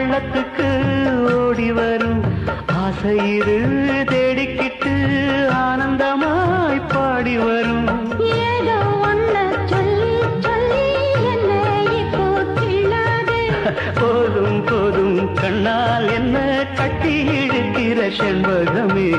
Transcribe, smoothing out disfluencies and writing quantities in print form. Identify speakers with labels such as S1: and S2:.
S1: பள்ளத்துக்கு ஓடி வரும் ஆசையிரு தேடிக்கிட்டு ஆனந்தமாய் பாடி வரும்.
S2: ஏதோ ஒன்ன சொல்லி சொல்லி என்னை இப்போ கிள்ளாதே.
S1: போதும் போதும் கண்ணால் என்ன கட்டி இழுக்கிற செண்பகமே.